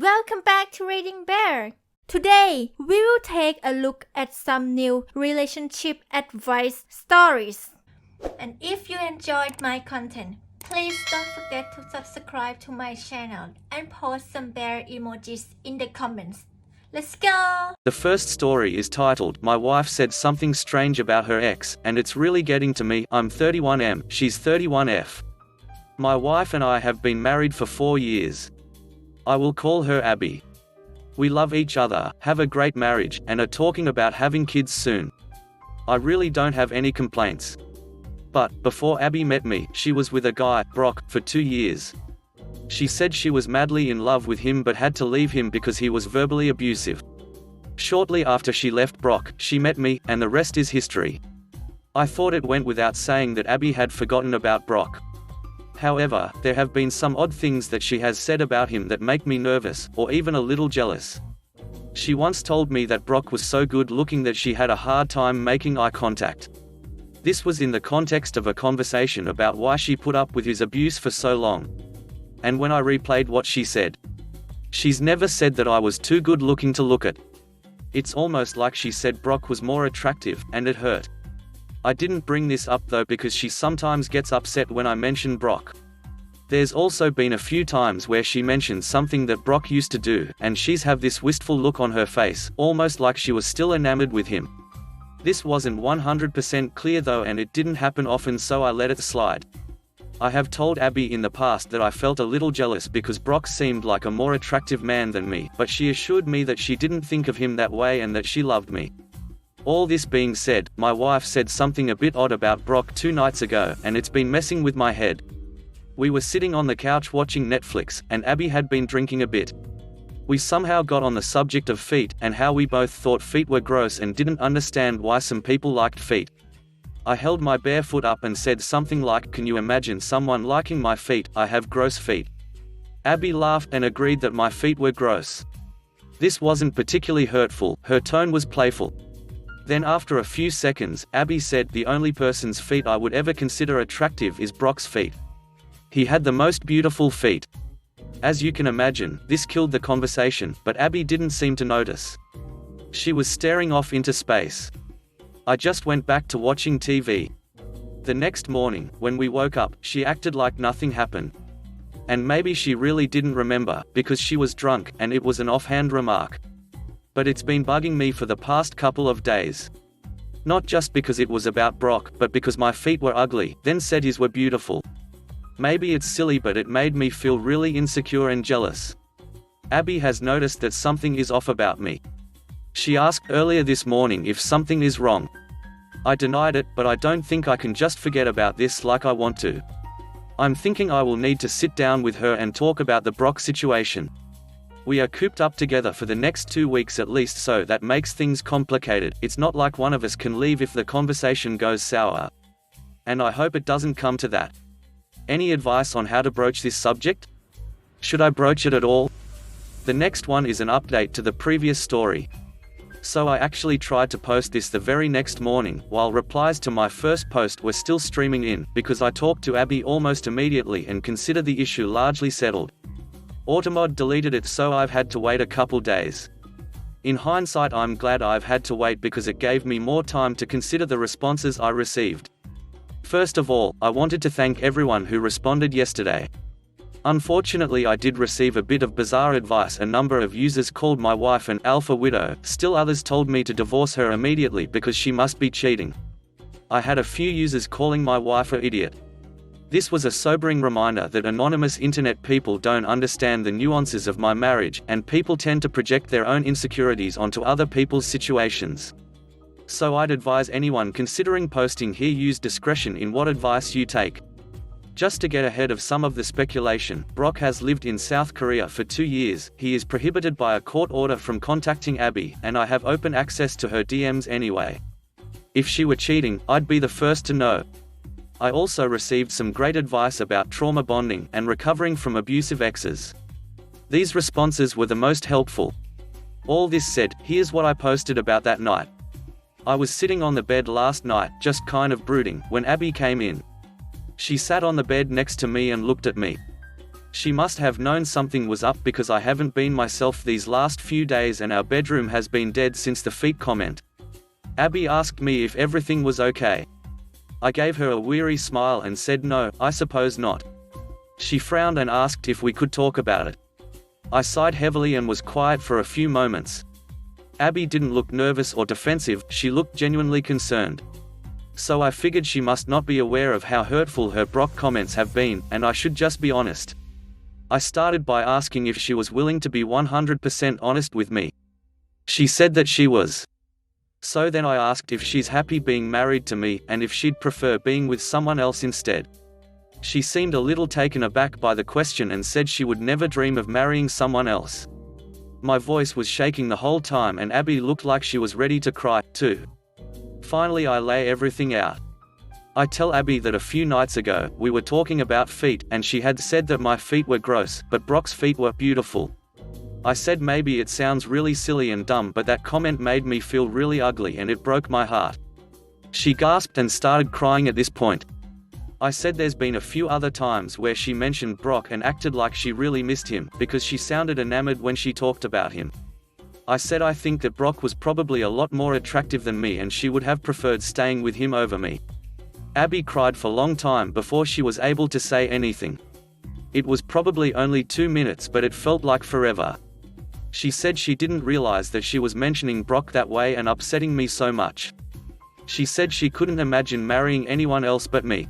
Welcome back to ReadingBear. Today, we will take a look at some new relationship advice stories. And if you enjoyed my content, please don't forget to subscribe to my channel and post some bear emojis in the comments. Let's go! The first story is titled, "My wife said something strange about her ex, and it's really getting to me. I'm 31M, she's 31F. My wife and I have been married for 4 years. I will call her Abby. We love each other, have a great marriage, and are talking about having kids soon. I really don't have any complaints. But, before Abby met me, she was with a guy, Brock, for 2 years. She said she was madly in love with him but had to leave him because he was verbally abusive. Shortly after she left Brock, she met me, and the rest is history. I thought it went without saying that Abby had forgotten about Brock. However, there have been some odd things that she has said about him that make me nervous, or even a little jealous. She once told me that Brock was so good looking that she had a hard time making eye contact. This was in the context of a conversation about why she put up with his abuse for so long. And when I replayed what she said, she's never said that I was too good looking to look at. It's almost like she said Brock was more attractive, and it hurt. I didn't bring this up though because she sometimes gets upset when I mention Brock. There's also been a few times where she mentioned something that Brock used to do, and she's have this wistful look on her face, almost like she was still enamored with him. This wasn't 100% clear though, and it didn't happen often, so I let it slide. I have told Abby in the past that I felt a little jealous because Brock seemed like a more attractive man than me, but she assured me that she didn't think of him that way and that she loved me. All this being said, my wife said something a bit odd about Brock 2 nights ago, and it's been messing with my head. We were sitting on the couch watching Netflix, and Abby had been drinking a bit. We somehow got on the subject of feet, and how we both thought feet were gross and didn't understand why some people liked feet. I held my bare foot up and said something like, "Can you imagine someone liking my feet? I have gross feet." Abby laughed and agreed that my feet were gross. This wasn't particularly hurtful, her tone was playful. Then after a few seconds, Abby said, "The only person's feet I would ever consider attractive is Brock's feet. He had the most beautiful feet." As you can imagine, this killed the conversation, but Abby didn't seem to notice. She was staring off into space. I just went back to watching TV. The next morning, when we woke up, she acted like nothing happened. And maybe she really didn't remember, because she was drunk, and it was an offhand remark. But it's been bugging me for the past couple of days. Not just because it was about Brock, but because my feet were ugly, then said his were beautiful. Maybe it's silly, but it made me feel really insecure and jealous. Abby has noticed that something is off about me. She asked earlier this morning if something is wrong. I denied it, but I don't think I can just forget about this like I want to. I'm thinking I will need to sit down with her and talk about the Brock situation. We are cooped up together for the next 2 weeks at least, so that makes things complicated. It's not like one of us can leave if the conversation goes sour. And I hope it doesn't come to that. Any advice on how to broach this subject? Should I broach it at all? The next one is an update to the previous story. So I actually tried to post this the very next morning, while replies to my first post were still streaming in, because I talked to Abby almost immediately and consider the issue largely settled. Automod deleted it, so I've had to wait a couple days. In hindsight, I'm glad I've had to wait because it gave me more time to consider the responses I received. First of all, I wanted to thank everyone who responded yesterday. Unfortunately, I did receive a bit of bizarre advice. A number of users called my wife an alpha widow, still others told me to divorce her immediately because she must be cheating. I had a few users calling my wife an idiot. This was a sobering reminder that anonymous internet people don't understand the nuances of my marriage, and people tend to project their own insecurities onto other people's situations. So I'd advise anyone considering posting here, use discretion in what advice you take. Just to get ahead of some of the speculation, Brock has lived in South Korea for 2 years, he is prohibited by a court order from contacting Abby, and I have open access to her DMs anyway. If she were cheating, I'd be the first to know. I also received some great advice about trauma bonding and recovering from abusive exes. These responses were the most helpful. All this said, here's what I posted about that night. I was sitting on the bed last night, just kind of brooding, when Abby came in. She sat on the bed next to me and looked at me. She must have known something was up because I haven't been myself these last few days and our bedroom has been dead since the feet comment. Abby asked me if everything was okay. I gave her a weary smile and said no, I suppose not. She frowned and asked if we could talk about it. I sighed heavily and was quiet for a few moments. Abby didn't look nervous or defensive, she looked genuinely concerned. So I figured she must not be aware of how hurtful her Brock comments have been, and I should just be honest. I started by asking if she was willing to be 100% honest with me. She said that she was. So then I asked if she's happy being married to me, and if she'd prefer being with someone else instead. She seemed a little taken aback by the question and said she would never dream of marrying someone else. My voice was shaking the whole time and Abby looked like she was ready to cry, too. Finally I lay everything out. I tell Abby that a few nights ago, we were talking about feet, and she had said that my feet were gross, but Brock's feet were beautiful. I said maybe it sounds really silly and dumb, but that comment made me feel really ugly and it broke my heart. She gasped and started crying at this point. I said there's been a few other times where she mentioned Brock and acted like she really missed him, because she sounded enamored when she talked about him. I said I think that Brock was probably a lot more attractive than me and she would have preferred staying with him over me. Abby cried for a long time before she was able to say anything. It was probably only 2 minutes, but it felt like forever. She said she didn't realize that she was mentioning Brock that way and upsetting me so much. She said she couldn't imagine marrying anyone else but me.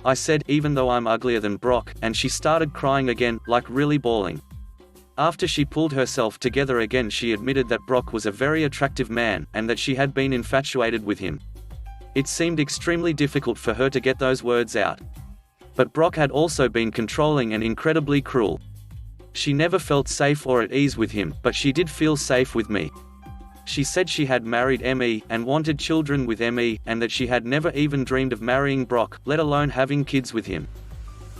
I said, even though I'm uglier than Brock, and she started crying again, like really bawling. After she pulled herself together again, she admitted that Brock was a very attractive man, and that she had been infatuated with him. It seemed extremely difficult for her to get those words out. But Brock had also been controlling and incredibly cruel. She never felt safe or at ease with him, but she did feel safe with me. She said she had married Me, and wanted children with Me, and that she had never even dreamed of marrying Brock, let alone having kids with him.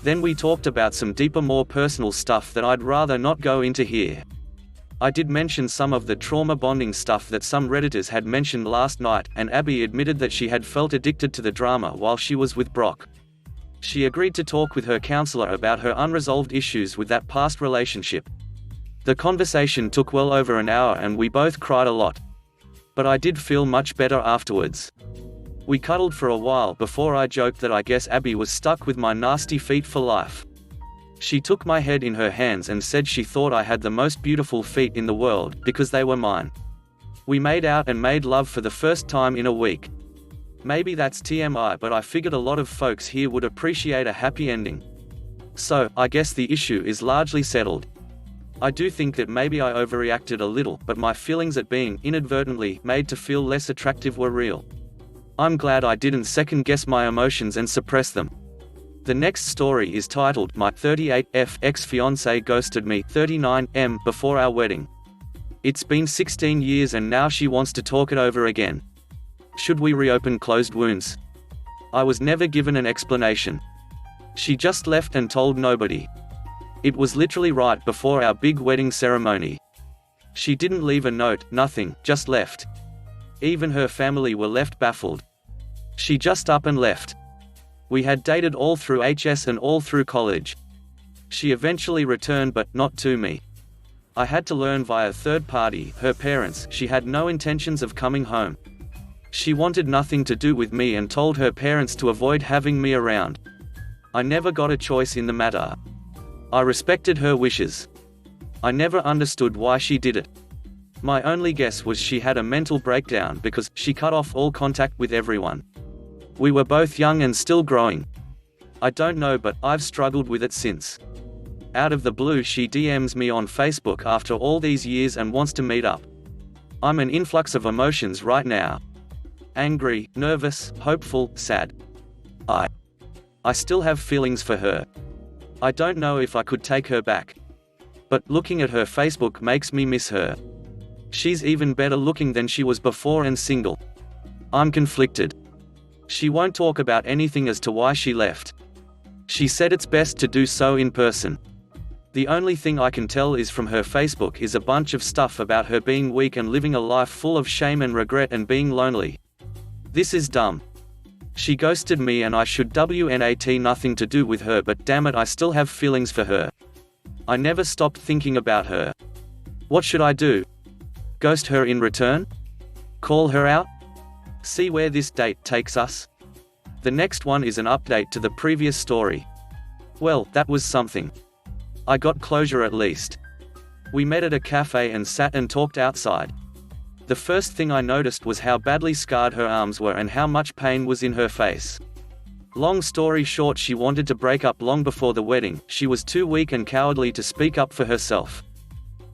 Then we talked about some deeper, more personal stuff that I'd rather not go into here. I did mention some of the trauma bonding stuff that some Redditors had mentioned last night, and Abby admitted that she had felt addicted to the drama while she was with Brock. She agreed to talk with her counselor about her unresolved issues with that past relationship. The conversation took well over an hour and we both cried a lot. But I did feel much better afterwards. We cuddled for a while before I joked that I guess Abby was stuck with my nasty feet for life. She took my head in her hands and said she thought I had the most beautiful feet in the world, because they were mine. We made out and made love for the first time in a week. Maybe that's TMI, but I figured a lot of folks here would appreciate a happy ending. So, I guess the issue is largely settled. I do think that maybe I overreacted a little, but my feelings at being inadvertently made to feel less attractive were real. I'm glad I didn't second-guess my emotions and suppress them. The next story is titled, My 38F Ex-Fiancé Ghosted Me 39M Before Our Wedding. It's been 16 years and now she wants to talk it over again. Should we reopen closed wounds? I was never given an explanation. She just left and told nobody. It was literally right before our big wedding ceremony. She didn't leave a note, nothing, just left. Even her family were left baffled. She just up and left. We had dated all through HS and all through college. She eventually returned, but not to me. I had to learn via third party, her parents, she had no intentions of coming home. She wanted nothing to do with me and told her parents to avoid having me around. I never got a choice in the matter. I respected her wishes. I never understood why she did it. My only guess was she had a mental breakdown because she cut off all contact with everyone. We were both young and still growing. I don't know, but I've struggled with it since. Out of the blue she DMs me on Facebook after all these years and wants to meet up. I'm an influx of emotions right now. Angry, nervous, hopeful, sad. I still have feelings for her. I don't know if I could take her back. But looking at her Facebook makes me miss her. She's even better looking than she was before and single. I'm conflicted. She won't talk about anything as to why she left. She said it's best to do so in person. The only thing I can tell is from her Facebook is a bunch of stuff about her being weak and living a life full of shame and regret and being lonely. This is dumb. She ghosted me and I should WNAT nothing to do with her, but damn it, I still have feelings for her. I never stopped thinking about her. What should I do? Ghost her in return? Call her out? See where this date takes us? The next one is an update to the previous story. Well, that was something. I got closure at least. We met at a cafe and sat and talked outside. The first thing I noticed was how badly scarred her arms were and how much pain was in her face. Long story short, she wanted to break up long before the wedding. She was too weak and cowardly to speak up for herself.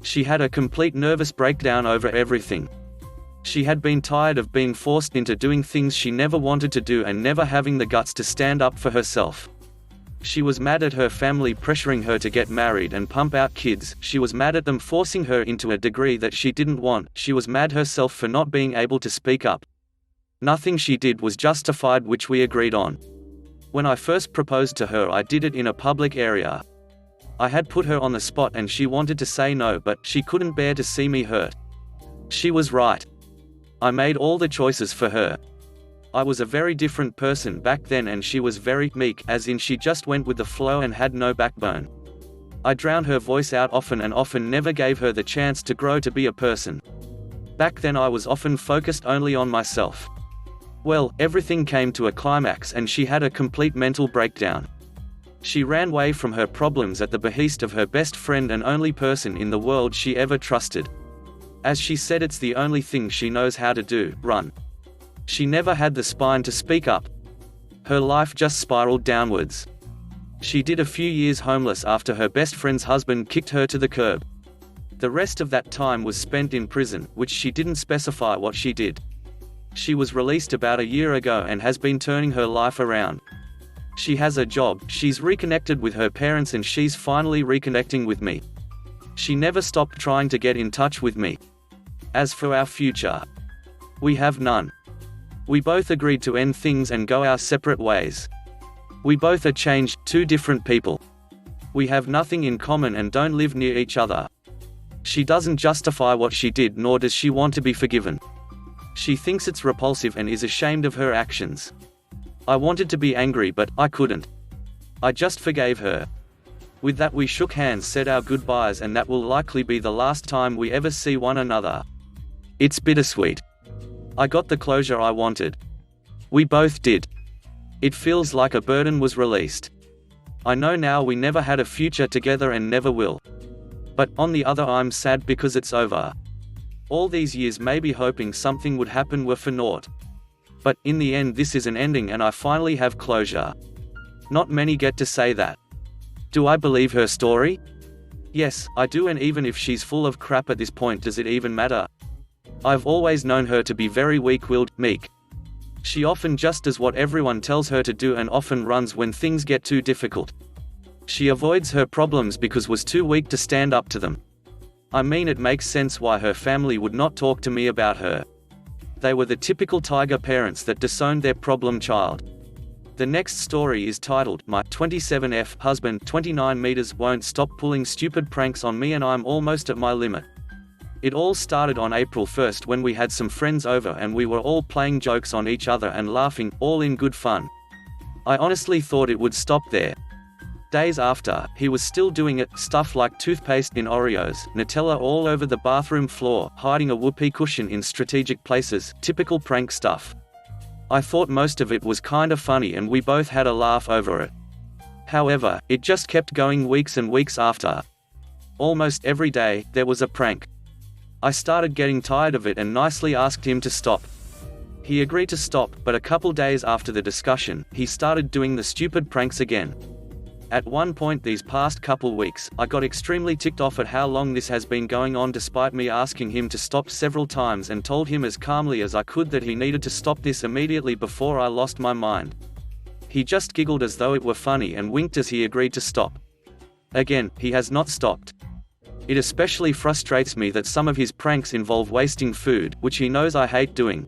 She had a complete nervous breakdown over everything. She had been tired of being forced into doing things she never wanted to do and never having the guts to stand up for herself. She was mad at her family pressuring her to get married and pump out kids. She was mad at them forcing her into a degree that she didn't want. She was mad herself for not being able to speak up. Nothing she did was justified, which we agreed on. When I first proposed to her, I did it in a public area. I had put her on the spot and she wanted to say no, but she couldn't bear to see me hurt. She was right. I made all the choices for her. I was a very different person back then and she was very meek, as in she just went with the flow and had no backbone. I drowned her voice out often and often never gave her the chance to grow to be a person. Back then I was often focused only on myself. Well, everything came to a climax and she had a complete mental breakdown. She ran away from her problems at the behest of her best friend and only person in the world she ever trusted. As she said, it's the only thing she knows how to do, run. She never had the spine to speak up. Her life just spiraled downwards. She did a few years homeless after her best friend's husband kicked her to the curb. The rest of that time was spent in prison, which she didn't specify what she did. She was released about a year ago and has been turning her life around. She has a job, she's reconnected with her parents and she's finally reconnecting with me. She never stopped trying to get in touch with me. As for our future, we have none. We both agreed to end things and go our separate ways. We both are changed, two different people. We have nothing in common and don't live near each other. She doesn't justify what she did, nor does she want to be forgiven. She thinks it's repulsive and is ashamed of her actions. I wanted to be angry, but I couldn't. I just forgave her. With that we shook hands, said our goodbyes, and that will likely be the last time we ever see one another. It's bittersweet. I got the closure I wanted. We both did. It feels like a burden was released. I know now we never had a future together and never will. But, on the other, I'm sad because it's over. All these years maybe hoping something would happen were for naught. But, in the end this is an ending and I finally have closure. Not many get to say that. Do I believe her story? Yes, I do, and even if she's full of crap at this point, does it even matter? I've always known her to be very weak-willed, meek. She often just does what everyone tells her to do and often runs when things get too difficult. She avoids her problems because was too weak to stand up to them. I mean, it makes sense why her family would not talk to me about her. They were the typical tiger parents that disowned their problem child. The next story is titled, My 27F Husband 29 meters won't stop pulling stupid pranks on me and I'm almost at my limit. It all started on April 1st when we had some friends over and we were all playing jokes on each other and laughing, all in good fun. I honestly thought it would stop there. Days after, he was still doing it, stuff like toothpaste in Oreos, Nutella all over the bathroom floor, hiding a whoopee cushion in strategic places, typical prank stuff. I thought most of it was kinda funny and we both had a laugh over it. However, it just kept going weeks and weeks after. Almost every day, there was a prank. I started getting tired of it and nicely asked him to stop. He agreed to stop, but a couple days after the discussion, he started doing the stupid pranks again. At one point these past couple weeks, I got extremely ticked off at how long this has been going on despite me asking him to stop several times and told him as calmly as I could that he needed to stop this immediately before I lost my mind. He just giggled as though it were funny and winked as he agreed to stop. Again, he has not stopped. It especially frustrates me that some of his pranks involve wasting food, which he knows I hate doing.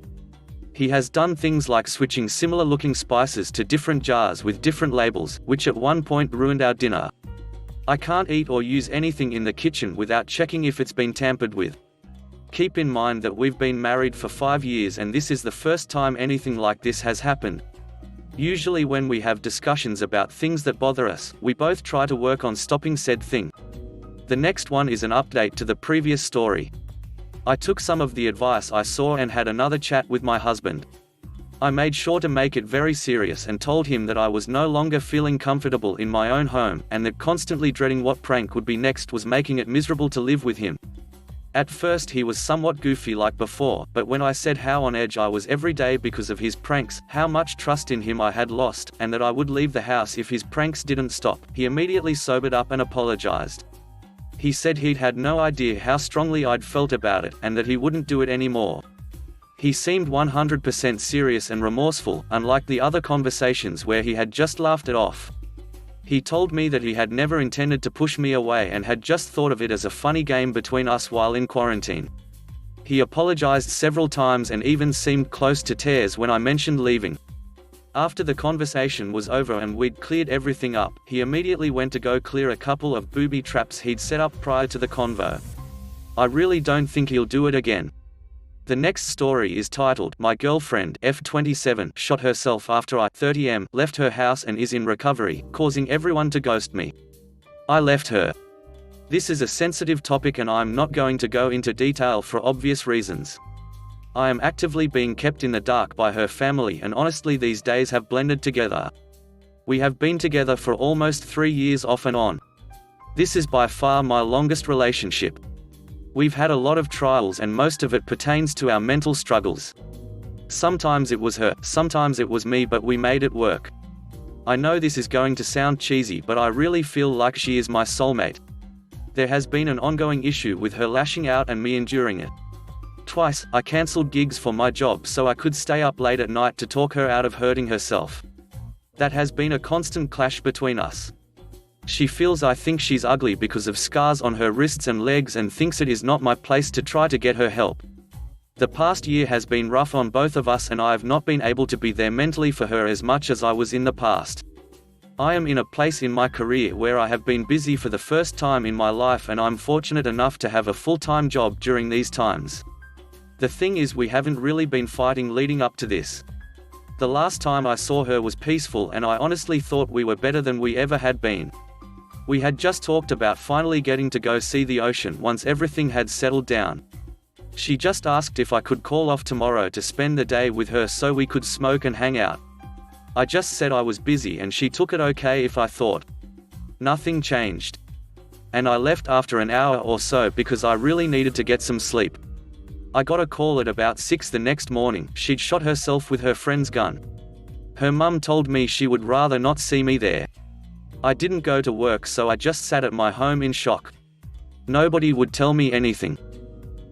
He has done things like switching similar-looking spices to different jars with different labels, which at one point ruined our dinner. I can't eat or use anything in the kitchen without checking if it's been tampered with. Keep in mind that we've been married for 5 years and this is the first time anything like this has happened. Usually when we have discussions about things that bother us, we both try to work on stopping said thing. The next one is an update to the previous story. I took some of the advice I saw and had another chat with my husband. I made sure to make it very serious and told him that I was no longer feeling comfortable in my own home, and that constantly dreading what prank would be next was making it miserable to live with him. At first he was somewhat goofy like before, but when I said how on edge I was every day because of his pranks, how much trust in him I had lost, and that I would leave the house if his pranks didn't stop, he immediately sobered up and apologized. He said he'd had no idea how strongly I'd felt about it, and that he wouldn't do it anymore. He seemed 100% serious and remorseful, unlike the other conversations where he had just laughed it off. He told me that he had never intended to push me away and had just thought of it as a funny game between us while in quarantine. He apologized several times and even seemed close to tears when I mentioned leaving. After the conversation was over and we'd cleared everything up, he immediately went to go clear a couple of booby traps he'd set up prior to the convo. I really don't think he'll do it again. The next story is titled, My Girlfriend, F27, Shot Herself After I, 30M, Left Her House and Is in Recovery, Causing Everyone to Ghost Me. I left her. This is a sensitive topic and I'm not going to go into detail for obvious reasons. I am actively being kept in the dark by her family, and honestly these days have blended together. We have been together for almost 3 years off and on. This is by far my longest relationship. We've had a lot of trials and most of it pertains to our mental struggles. Sometimes it was her, sometimes it was me, but we made it work. I know this is going to sound cheesy, but I really feel like she is my soulmate. There has been an ongoing issue with her lashing out and me enduring it. Twice, I cancelled gigs for my job so I could stay up late at night to talk her out of hurting herself. That has been a constant clash between us. She feels I think she's ugly because of scars on her wrists and legs and thinks it is not my place to try to get her help. The past year has been rough on both of us and I have not been able to be there mentally for her as much as I was in the past. I am in a place in my career where I have been busy for the first time in my life, and I'm fortunate enough to have a full-time job during these times. The thing is, we haven't really been fighting leading up to this. The last time I saw her was peaceful and I honestly thought we were better than we ever had been. We had just talked about finally getting to go see the ocean once everything had settled down. She just asked if I could call off tomorrow to spend the day with her so we could smoke and hang out. I just said I was busy and she took it okay if I thought. Nothing changed. And I left after an hour or so because I really needed to get some sleep. I got a call at about 6 the next morning. She'd shot herself with her friend's gun. Her mum told me she would rather not see me there. I didn't go to work, so I just sat at my home in shock. Nobody would tell me anything.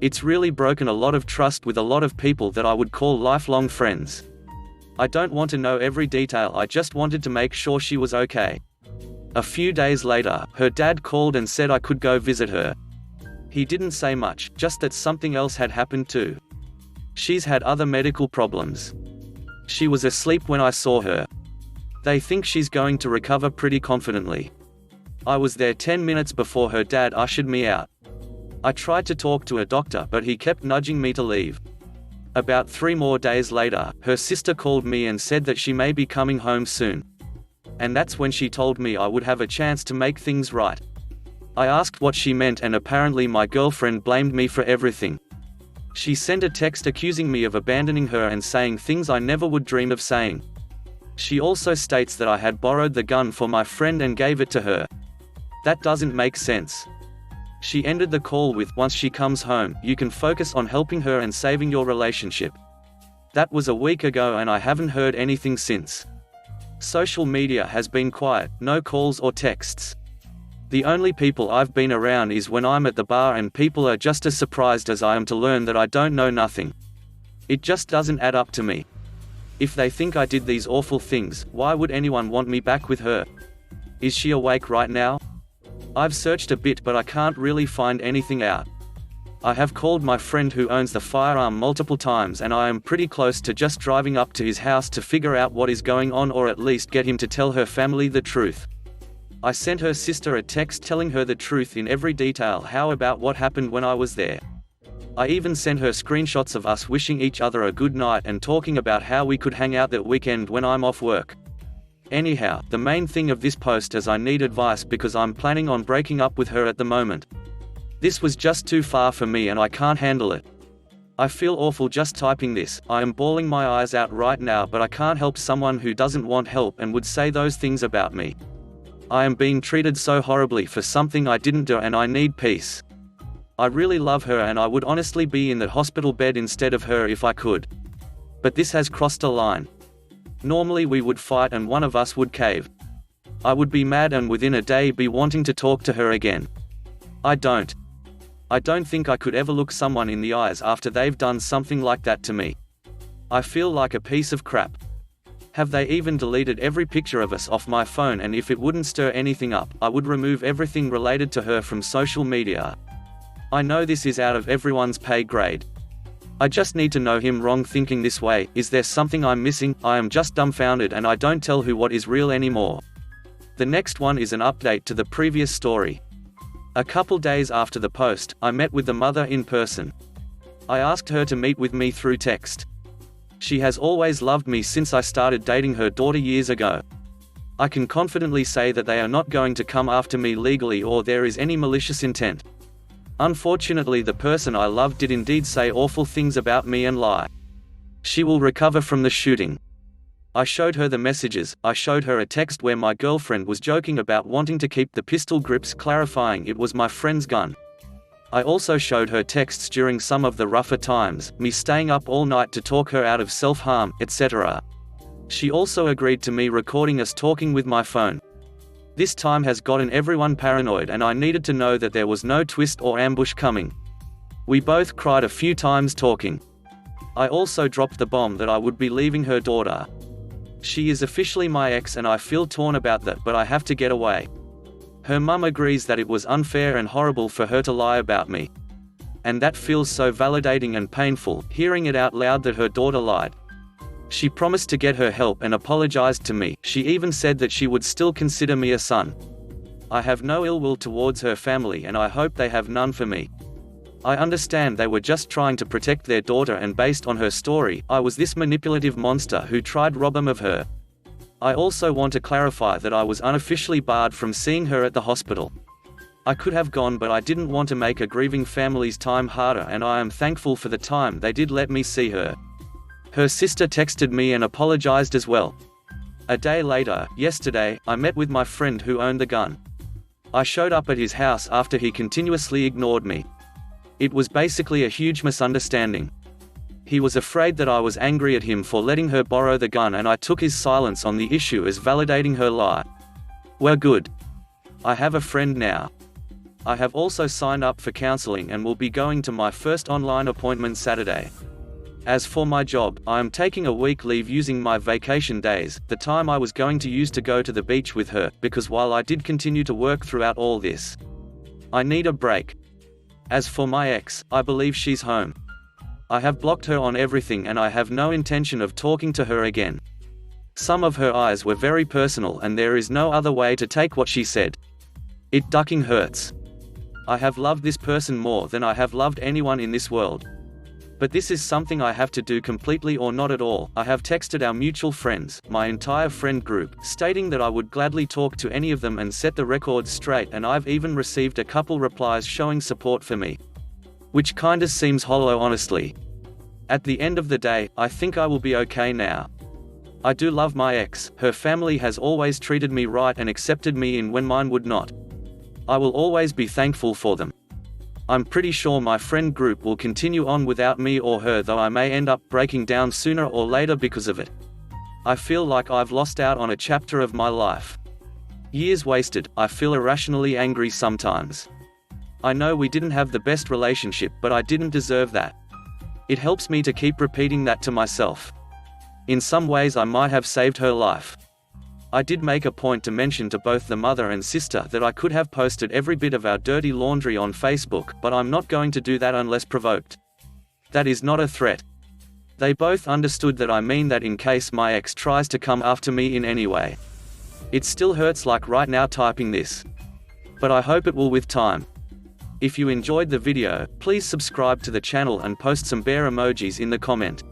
It's really broken a lot of trust with a lot of people that I would call lifelong friends. I don't want to know every detail, I just wanted to make sure she was okay. A few days later, her dad called and said I could go visit her. He didn't say much, just that something else had happened too. She's had other medical problems. She was asleep when I saw her. They think she's going to recover pretty confidently. I was there 10 minutes before her dad ushered me out. I tried to talk to a doctor, but he kept nudging me to leave. About 3 more days later, her sister called me and said that she may be coming home soon. And that's when she told me I would have a chance to make things right. I asked what she meant, and apparently my girlfriend blamed me for everything. She sent a text accusing me of abandoning her and saying things I never would dream of saying. She also states that I had borrowed the gun for my friend and gave it to her. That doesn't make sense. She ended the call with, once she comes home, you can focus on helping her and saving your relationship. That was a week ago and I haven't heard anything since. Social media has been quiet, no calls or texts. The only people I've been around is when I'm at the bar, and people are just as surprised as I am to learn that I don't know nothing. It just doesn't add up to me. If they think I did these awful things, why would anyone want me back with her? Is she awake right now? I've searched a bit but I can't really find anything out. I have called my friend who owns the firearm multiple times, and I am pretty close to just driving up to his house to figure out what is going on, or at least get him to tell her family the truth. I sent her sister a text telling her the truth in every detail, how about what happened when I was there. I even sent her screenshots of us wishing each other a good night and talking about how we could hang out that weekend when I'm off work. Anyhow, the main thing of this post is I need advice because I'm planning on breaking up with her at the moment. This was just too far for me and I can't handle it. I feel awful just typing this. I am bawling my eyes out right now, but I can't help someone who doesn't want help and would say those things about me. I am being treated so horribly for something I didn't do and I need peace. I really love her and I would honestly be in the hospital bed instead of her if I could. But this has crossed a line. Normally we would fight and one of us would cave. I would be mad and within a day be wanting to talk to her again. I don't think I could ever look someone in the eyes after they've done something like that to me. I feel like a piece of crap. Have they even deleted every picture of us off my phone, and if it wouldn't stir anything up, I would remove everything related to her from social media. I know this is out of everyone's pay grade. I just need to know him wrong thinking this way. Is there something I'm missing? I am just dumbfounded and I don't tell who what is real anymore. The next one is an update to the previous story. A couple days after the post, I met with the mother in person. I asked her to meet with me through text. She has always loved me since I started dating her daughter years ago. I can confidently say that they are not going to come after me legally or there is any malicious intent. Unfortunately, the person I love did indeed say awful things about me and lie. She will recover from the shooting. I showed her the messages. I showed her a text where my girlfriend was joking about wanting to keep the pistol grips, clarifying it was my friend's gun. I also showed her texts during some of the rougher times, me staying up all night to talk her out of self-harm, etc. She also agreed to me recording us talking with my phone. This time has gotten everyone paranoid and I needed to know that there was no twist or ambush coming. We both cried a few times talking. I also dropped the bomb that I would be leaving her daughter. She is officially my ex and I feel torn about that, but I have to get away. Her mum agrees that it was unfair and horrible for her to lie about me. And that feels so validating and painful, hearing it out loud that her daughter lied. She promised to get her help and apologized to me. She even said that she would still consider me a son. I have no ill will towards her family and I hope they have none for me. I understand they were just trying to protect their daughter, and based on her story, I was this manipulative monster who tried to rob them of her. I also want to clarify that I was unofficially barred from seeing her at the hospital. I could have gone, but I didn't want to make a grieving family's time harder, and I am thankful for the time they did let me see her. Her sister texted me and apologized as well. A day later, yesterday, I met with my friend who owned the gun. I showed up at his house after he continuously ignored me. It was basically a huge misunderstanding. He was afraid that I was angry at him for letting her borrow the gun, and I took his silence on the issue as validating her lie. We're good. I have a friend now. I have also signed up for counseling and will be going to my first online appointment Saturday. As for my job, I am taking a week leave using my vacation days, the time I was going to use to go to the beach with her, because while I did continue to work throughout all this, I need a break. As for my ex, I believe she's home. I have blocked her on everything and I have no intention of talking to her again. Some of her eyes were very personal and there is no other way to take what she said. It ducking hurts. I have loved this person more than I have loved anyone in this world. But this is something I have to do completely or not at all. I have texted our mutual friends, my entire friend group, stating that I would gladly talk to any of them and set the record straight, and I've even received a couple replies showing support for me. Which kinda seems hollow, honestly. At the end of the day, I think I will be okay now. I do love my ex. Her family has always treated me right and accepted me in when mine would not. I will always be thankful for them. I'm pretty sure my friend group will continue on without me or her, though I may end up breaking down sooner or later because of it. I feel like I've lost out on a chapter of my life. Years wasted. I feel irrationally angry sometimes. I know we didn't have the best relationship, but I didn't deserve that. It helps me to keep repeating that to myself. In some ways I might have saved her life. I did make a point to mention to both the mother and sister that I could have posted every bit of our dirty laundry on Facebook, but I'm not going to do that unless provoked. That is not a threat. They both understood that I mean that in case my ex tries to come after me in any way. It still hurts like right now typing this. But I hope it will with time. If you enjoyed the video, please subscribe to the channel and post some bear emojis in the comment.